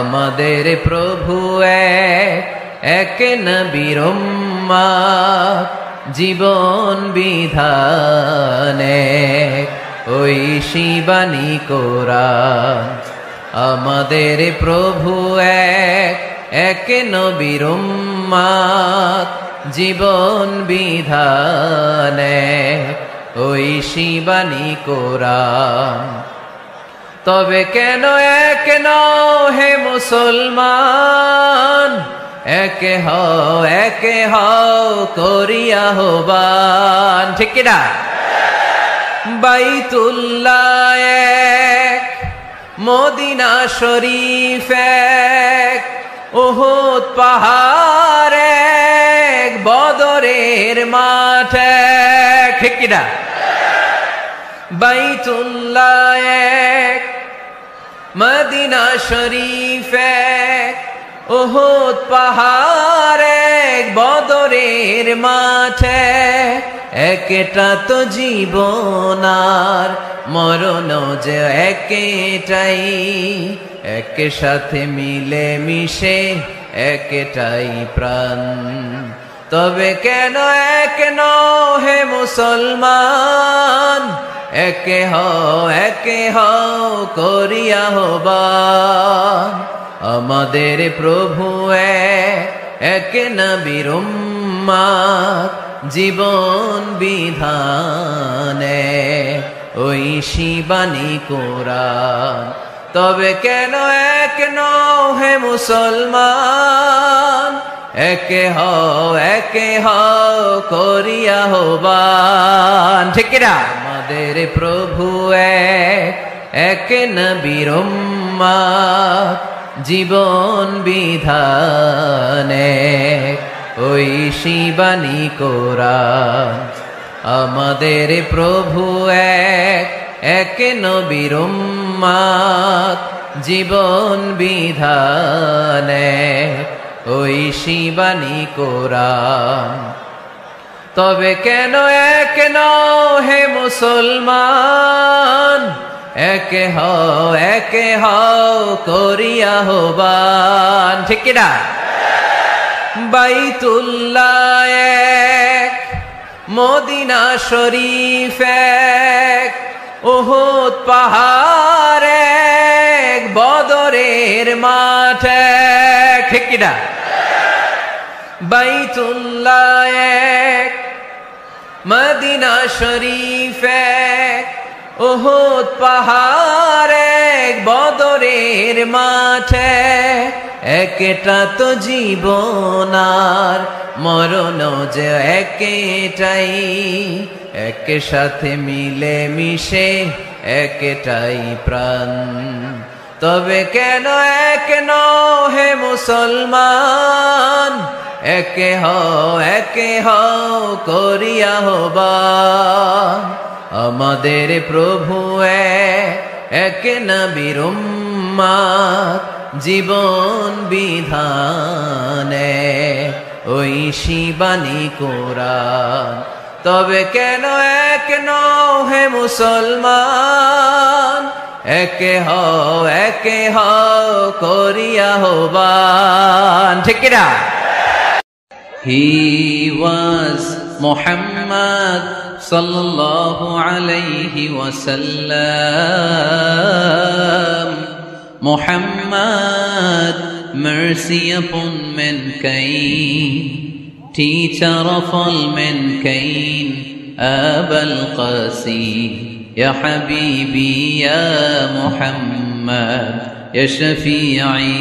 আমাদের প্রভু এক নবীর উম্মত, জীবন বিধানে ঐশী বাণী কোরআন। আমাদের প্রভু এক নবীর উম্মত, জীবন বিধানে ঐশী বাণী কোরআন। তবে কেন এক নও হে মুসলমান, একে হও করিয়া আহ্বান। ঠিক কিনা? বাইতুল্লাহ এক, মদিনা শরীফ এক, উহুদ পাহাড় এক, বদরের মাঠ এক। ঠিক কিনা? বাইতুল্লাহ এক, মদিনা শরীফ এক, উহুদ পাহাড় এক, বদরের মাঠ এক। একটা তো জীবন আর মরণ যে একটাই, একে সাথে মিলে মিশে একটাই প্রাণ। তবে কেন এক নও হে মুসলমান, একে হও করিয়া আহ্বান। আমাদের প্রভু এক নবীর উম্মত, জীবন বিধানে ঐশী বাণী কোরআন। তবে কেন এক নও হে মুসলমান, একে হও করিয়া আহ্বান। ঠিক কিনা? আমাদের প্রভু এক নবীর উম্মত, জীবন বিধানে ঐশী বাণী কোরআন। আমাদের প্রভু এক নবীর উম্মত, জীবন বিধানে ঐশী বাণী কোরআন। তবে কেন এক নও হে মুসলমান, একে হও করিয়া আহ্বান। ঠিক কিনা? বাইতুল্লাহ এক, মদিনা শরীফ এক, উহুদ পাহাড় এক, বদরের মাঠ এক। ঠিক কিনা? বাইতুল্লাহ এক, মদিনা শরীফ এক, উহুদ পাহাড় এক, বদরের মাঠ এক। একটা তো জীবন আর মরণ যে একটাই, একে সাথে মিলে মিশে একটাই প্রাণ। তবে কেন এক নও হে মুসলমান, একে হও করিয়া আহ্বান। আমাদের প্রভু এক নবীর উম্মত, জীবন বিধানে ঐশী বাণী কোরআন। তবে কেন এক নও হে মুসলমান, একে হও করিয়া আহ্বান। ঠিক কিনা? He was Muhammad sallallahu alayhi wasallam. Muhammad, mercy upon mankind, teacher of all mankind. Abul Qasim, ya Habibi, ya Muhammad, ya Shafi'i,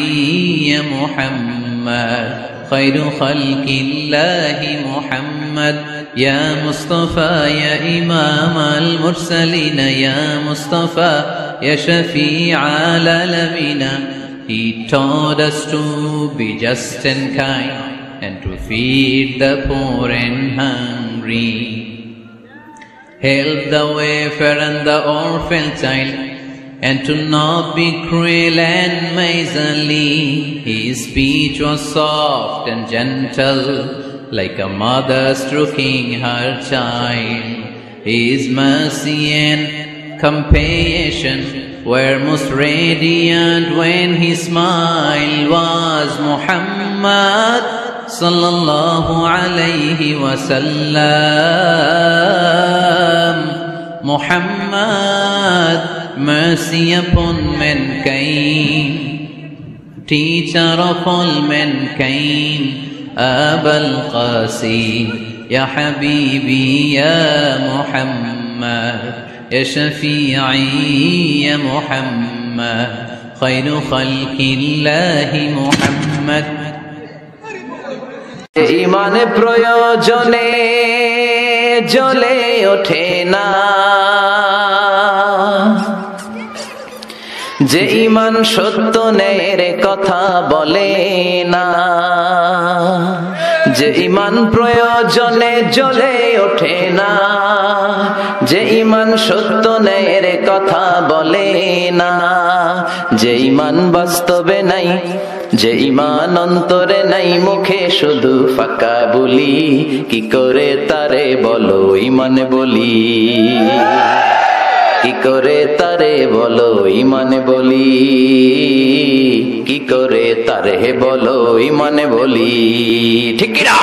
ya Muhammad. خير خلق الله محمد، يا مصطفى يا إمام المرسلين، يا مصطفى يا شفيع العالمين. He taught us to be just and kind, and to feed the poor and hungry, help the wafer and the orphan child, and to not be cruel and miserly. His speech was soft and gentle, like a mother stroking her child. His mercy and compassion were most radiant when his smile was Muhammad sallallahu alayhi wasallam. Muhammad, mercy upon mankind, teacher of all mankind, Abul Qasim, Ya Habibi, Ya Muhammad, Ya Shafi'i, Ya Muhammad, Khairu Khalqillahi Muhammad. ইমানে প্রয়োজনে জ্বলে ওঠে না, যে ইমান সত্য ন্যায়ের কথা বলে না, যে ইমান প্রয়োজনে জ্বলে ওঠে না, যে ইমান সত্য ন্যায়ের কথা বলে না, যে ইমান বাস্তবে নাই, যে ইমান অন্তরে নাই, মুখে শুধু ফাঁকা বলি, কি করে তারে বলো ইমানে বলি, কি করে তারে বলো ইমানে বলি, কি করে তারে বলো ইমানে বলি, ঠিক কি না?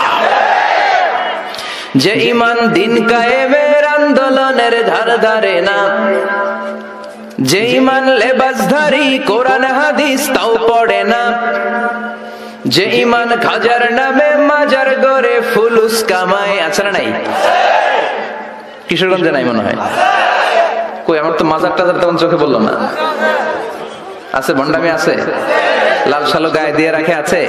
যে ইমান দিন কায়েমের আন্দোলনের ধার ধারে না, যে ইমান লেবাসধারী কোরআন হাদিস তাও পড়ে না, যে ইমান খাজার নামে মাজার গড়ে ফুলুস কামায়, আছে না নাই? কিশোরগঞ্জে নাই মনে হয়, কই আমার তো মাজার টাজার তেমন চোখে বললো না, আছে ভণ্ডামি আছে, লাল সালো গায়ে দিয়ে রাখে আছে।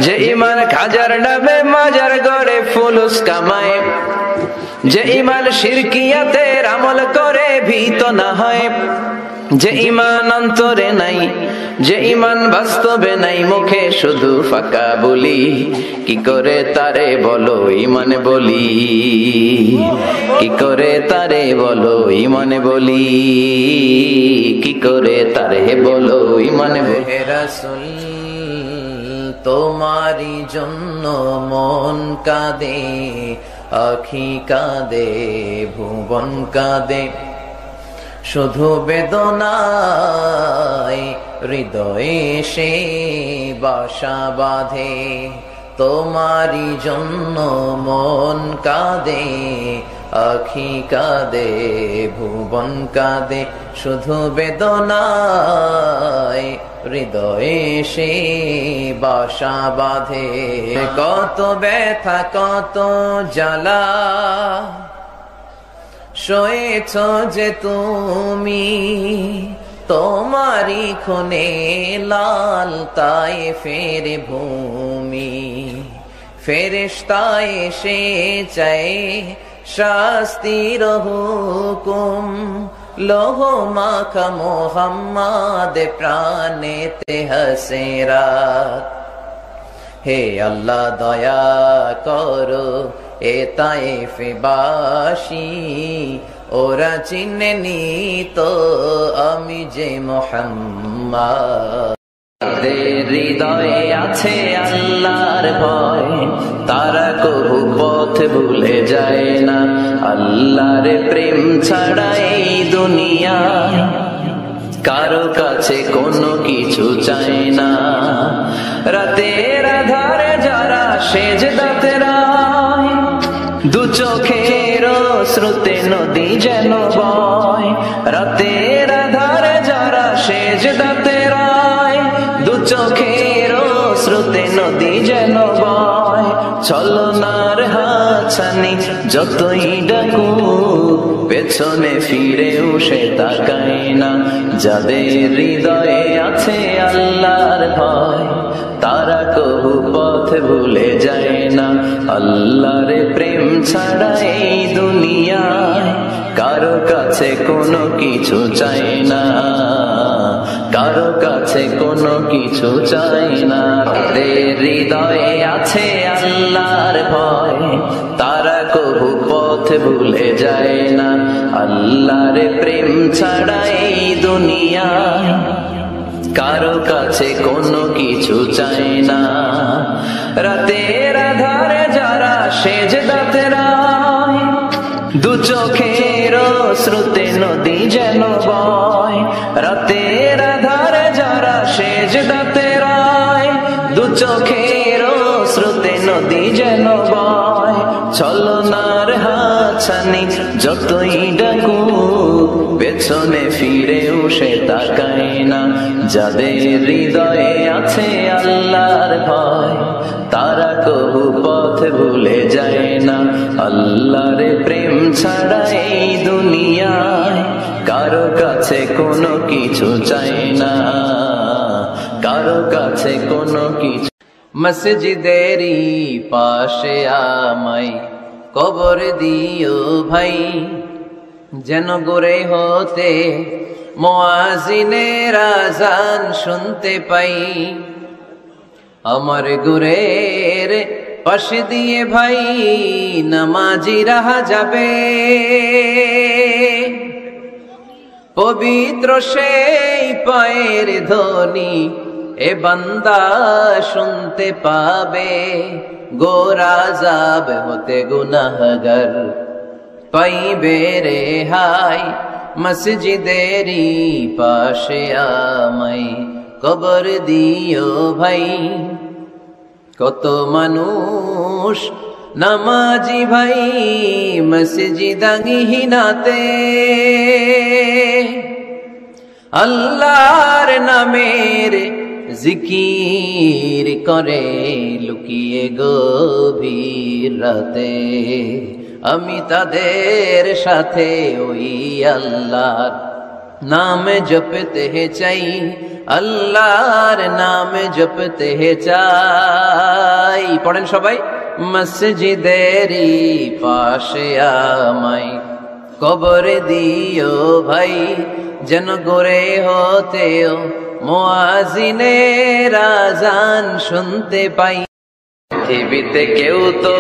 যে ইমান খাজার নামে মাজার গড়ে ফুলুস কামায়, যে ইমান শিরকিয়াতের আমল করে ভীত না হয়, যে ইমান অন্তরে নাই, যে ইমান বাস্তবে নাই, মুখে শুধু ফাঁকা বলি, কি করে তারে বলো ইমানে বলি, কি করে তারে বলো ইমানে বলি, কি করে তারে বলো ইমানে বলি। হে রাসূল, তোমারি জন্য মন কাঁদে, আখি কাঁদে, ভুবন কাঁদে, শুধু বেদনায় হৃদয়ে সে বাসা বাঁধে, তোমারি জন্য মন কাঁদে, আখি কাঁদে, ভুবন কাঁদে, শুধু বেদনায় হৃদয়ে সে বাসা বাঁধে। কত ব্যথা কত জ্বালা সয়েছ যে তুমি, তোমারি খুনে লাল তায়েফের ভূমি, ফেরেশতা এসে চায় শাস্তির হুকুম, লোহ মাখা মোহাম্মদ প্রাণেতে হাসেরাত। হে আল্লাহ দয়া করো এ তায়েফবাসী, ওরা চিনেনি তো আমি যে মুহাম্মদ। হৃদয়ে আছে আল্লাহর ভয়, তারা কবু পথ ভুলে যায় না, আল্লাহর প্রেম ছাড়া এই দুনিয়া কারো কাছে কোনো কিছু চায় না। রাতের আধারে যারা সেজদাতে রায়, দু চোখের শ্রুতে নদী যেন বয়। রাতের আধারে যারা সেজদাতে রায়, দু চোখের শ্রুতে নদী যেন বয়। ছলনার হাতছানি যতই ডাকু, পেছনে ফিরেও সে তাকায় না। যাদের হৃদয়ে আছে আল্লাহর ভয়, তারা কবু পথ ভুলে যায় না। আল্লাহর প্রেম ছাড়া এই দুনিয়ায় কারো কাছে কোনো কিছু চায় না, কারো কাছে কোনো কিছু চায় না। তাদের হৃদয়ে আছে আল্লাহর ভয়, তারা কবু পথ ভুলে যায় না। আল্লাহর প্রেম ছাড়া এই দুনিয়ায় কারো কাছে কোনো কিছু চায় না। রাতের আধারে যারা সেজদাতে রায়, দু চোখের শ্রুতে নদী যেন বয়। চোখের স্রোতে নদী যেন বয়, ছলনার হাতছানি যতই ডাকুক পেছনে ফিরেও সে তাকায় না। যাদের হৃদয়ে আছে আল্লাহর ভয়, তারা কবু পথ ভুলে যায় না। আল্লাহর প্রেম ছাড়া এই দুনিয়ায় কারো কাছে কোনো কিছু চাই না, কারো কাছে কোনো কিছু। মসজিদেরই পাশে আমায় কবর দিও ভাই, যেন গড়ে হতে মুয়াজ্জিনের আযান শুনতে পাই। আমার গুরের পাশে দিয়ে ভাই নামাজিরা যাবে, পবিত্র সেই পায়ের ধ্বনি এ বান্দা শুনতে পাবে। ঘোর আযাব হতে গুনাহগার পাইবে রেহাই, মসজিদেরই পাশে আমায় কবর দিও ভাই। কত মানুষ নামাজি ভাই মসজিদাঙ্গিহীনাতে, আল্লাহর নামের জিকির করে লুকিয়ে গভীর রাতে। আমি তাদের সাথে ওই আল্লাহর নাম জপতে চাই, আল্লাহর নাম জপতে চাই। পড়েন সবাই, মসজিদেরই পাশে আমায় কবর দিও ভাই, যেন গড়ে হতেও মুয়াজ্জিনের আযান শুনতে পাই। পৃথিবীতে কেউ তো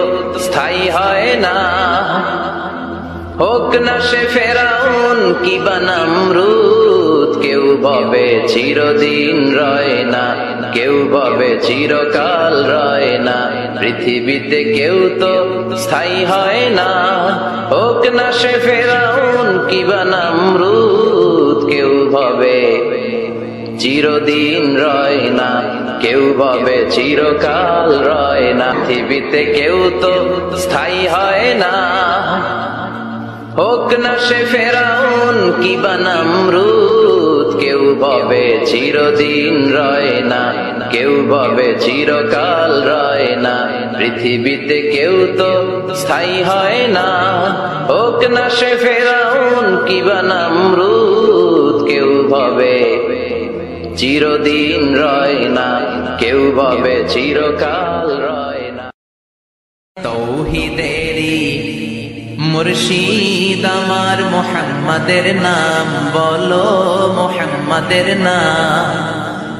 স্থায়ী হয় না, হোক না সে ফেরাউন কিবা নমরুদ। কেউ ভাবে চিরদিন রয় না, কেউ ভাবে চিরকাল রয় না। পৃথিবীতে কেউ তো স্থায়ী হয় না, হোক না সে ফেরাউন কিবা নমরুদ। কেউ ভাবে চিরদিন রয় না, কেউ ভাবে চিরকাল রয় না। পৃথিবীতে কেউ তো স্থায়ী হয় না, হোক না সে ফেরাউন কিবা নমরুদ। কেউ ভাবে চিরদিন রয় না, কেউ ভাবে চিরকাল রয় না। পৃথিবীতে কেউ তো স্থায়ী হয় না, হোক না সে ফেরাউন কিবা নমরুদ। কেউ ভাবে চিরদিন রয় না, কেউ ভাবে চিরকাল রয় না। তৌহিদেরই মুর্শিদ আমার মুহাম্মাদের নাম বলো, মুহাম্মাদের নাম।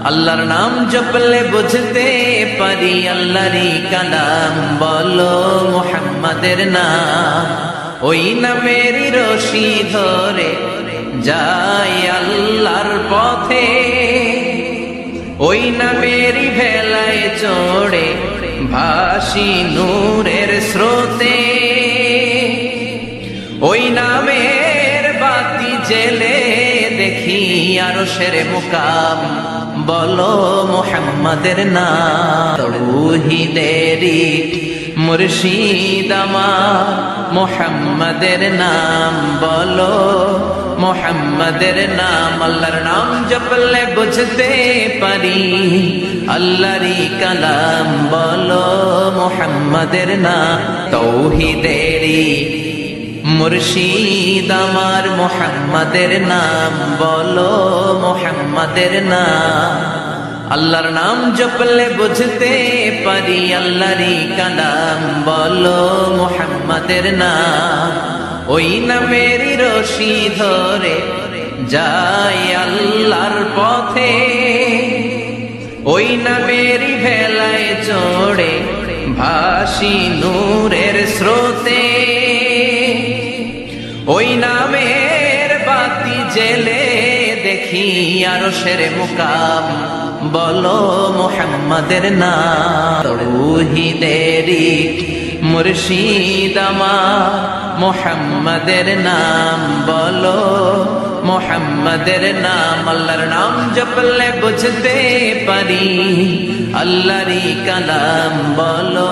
আল্লাহর নাম জপলে বুঝতে পারি আল্লাহরই কালাম বলো, মুহাম্মাদের নাম। ওই নামেরই রশি ধরে যাই আল্লাহর পথে, ওই নামেরই ভেলায় চড়ে ভাসি নূরের স্রোতে। ওই নামের বাতি জেলে দেখি আরশের মুকাম বলো, মুহাম্মাদের নাম। তৌহিদেরই মুর্শিদ আমার মুহাম্মাদের নাম বলো, মুহাম্মাদের নাম। আল্লাহর নাম জপলে বুঝতে পারি আল্লাহরই কালাম বলো, মুহাম্মাদের নাম। তৌহিদেরই মুর্শিদ আমার মুহাম্মাদের নাম বলো, মুহাম্মাদের নাম। আল্লাহর নাম জপলে বুঝতে পারি আল্লাহরই কালাম বলো, মুহাম্মাদের নাম। ওই নামেরই রশি ধরে যাই আল্লাহর পথে, ওই নামেরই ভেলায় চড়ে ভাসি নূরের স্রোতে। ওই নামের বাতি জেলে দেখি আরশের মুকাম বলো, মুহাম্মাদের নাম। তৌহিদেরই মুর্শিদ আমার মুহাম্মাদের নাম বলো, মোহাম্মদের নাম আল্লাহর নাম জপলে বুঝতে পারি আল্লাহরই কালাম বলো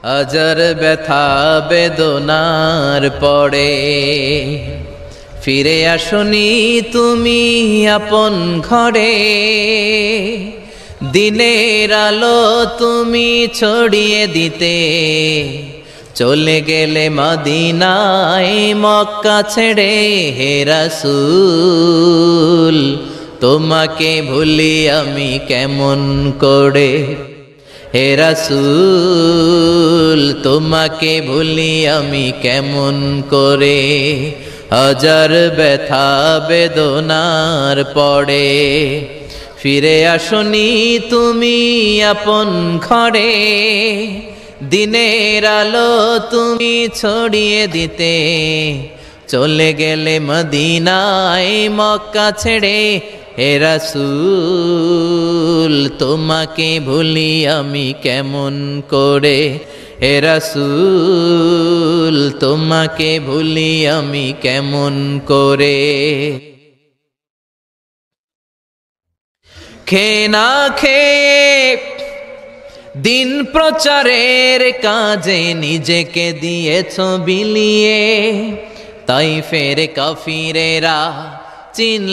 হাজার ব্যথা বেদনার পরে ফিরে আসনি তুমি আপন ঘরে দিনের আলো তুমি ছড়িয়ে দিতে চলে গেলে মদিনায় মক্কা ছেড়ে হে রাসূল তোমাকে ভুলি আমি কেমন করে হে রাসূল তোমাকে ভুলি আমি কেমন করে হাজার ব্যথা বেদনার পড়ে ফিরে আসনি তুমি আপন ঘরে দিনের আলো তুমি ছড়িয়ে দিতে চলে গেলে মদিনায় মক্কা ছেড়ে হে রাসূল তোমাকে ভুলি আমি কেমন করে হে রাসূল তোমাকে ভুলি আমি কেমন করে খেয়ে না খেয়ে দিন প্রচারের কাজে নিজেকে দিয়েছ বিলিয়ে তাইফের কাফিরেরা চিন